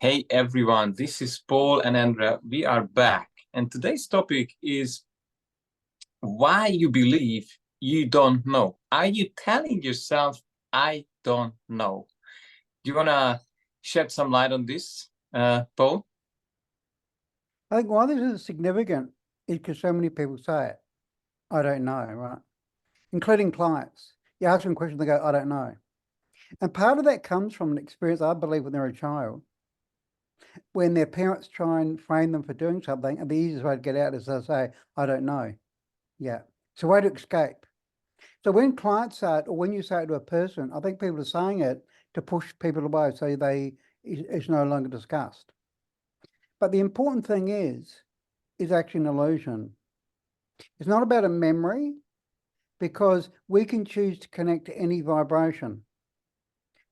Hey everyone, this is Paul and ENDRE. We are back, and today's topic is why you believe you don't know. Are you telling yourself, I don't know? Do you want to shed some light on this, Paul? I think why this is significant is because so many people say it. I don't know, right? Including clients. You ask them a question, they go, I don't know. And part of that comes from an experience, I believe, when they're a child, when their parents try and frame them for doing something, and the easiest way to get out is to say, I don't know. Yeah. It's a way to escape. So when clients say it, or when you say it to a person, I think people are saying it to push people away so it's no longer discussed. But the important thing is actually an illusion. It's not about a memory, because we can choose to connect to any vibration.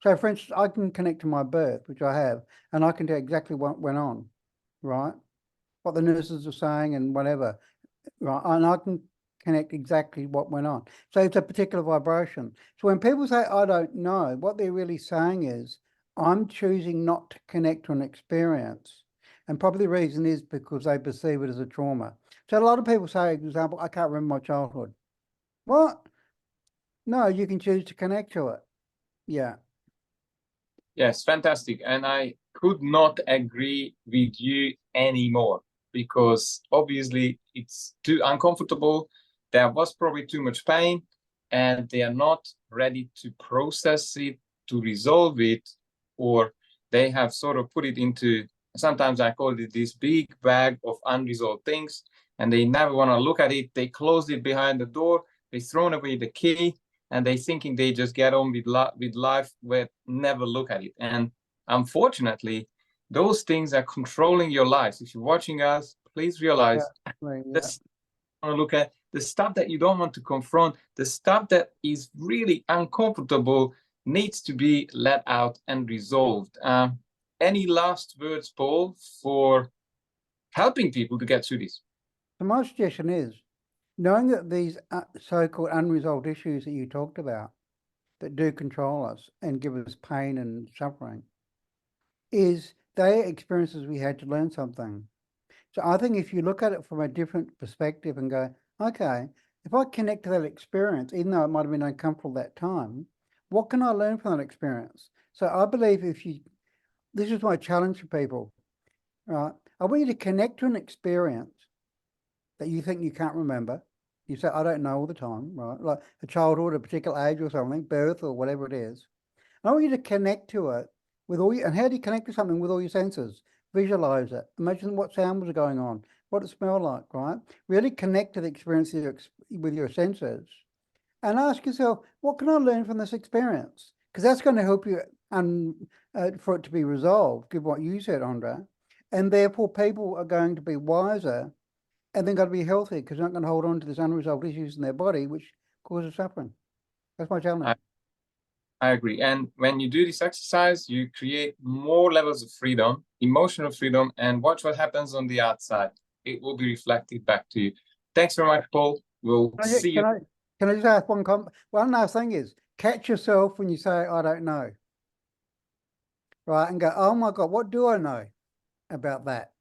So for instance, I can connect to my birth, which I have, and I can tell exactly what went on, right? What the nurses are saying and whatever, right? And I can connect exactly what went on. So it's a particular vibration. So when people say, I don't know, what they're really saying is, I'm choosing not to connect to an experience. And probably the reason is because they perceive it as a trauma. So a lot of people say, for example, I can't remember my childhood. What? No, you can choose to connect to it. Yeah. Yes, fantastic. And I could not agree with you anymore because obviously it's too uncomfortable. There was probably too much pain, and they are not ready to process it, to resolve it, or they have sort of put it into, sometimes I call it this big bag of unresolved things, and they never want to look at it. They closed it behind the door, they thrown away the key, and they thinking they just get on with life, but never look at it. And unfortunately, those things are controlling your lives. If you're watching us, please realize this. Want to look at the stuff that you don't want to confront, the stuff that is really uncomfortable needs to be let out and resolved. Any last words, Paul, for helping people to get through this? So my suggestion is, knowing that these so-called unresolved issues that you talked about that do control us and give us pain and suffering, is they are experiences we had to learn something. So I think if you look at it from a different perspective and go, okay, if I connect to that experience, even though it might have been uncomfortable that time, what can I learn from that experience? So I believe this is my challenge for people, right? I want you to connect to an experience that you think you can't remember. You say, I don't know all the time, right? Like a childhood, a particular age or something, birth or whatever it is. I want you to connect to it with and how do you connect to something with all your senses? Visualize it. Imagine what sound was going on, what it smelled like, right? Really connect to the experience with your senses and ask yourself, what can I learn from this experience? Because that's going to help you for it to be resolved, give what you said, ENDRE. And therefore people are going to be wiser and they're going to be healthy because they're not going to hold on to these unresolved issues in their body, which causes suffering. That's my challenge. I agree. And when you do this exercise, you create more levels of freedom, emotional freedom, and watch what happens on the outside. It will be reflected back to you. Thanks very much, Paul. We'll see you. Can I just ask one last thing is, catch yourself when you say, I don't know. Right, and go, oh my God, what do I know about that?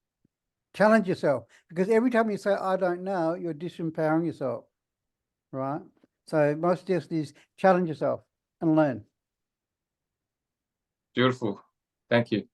Challenge yourself, because every time you say, I don't know, you're disempowering yourself, right? So my suggestion is challenge yourself and learn. Beautiful. Thank you.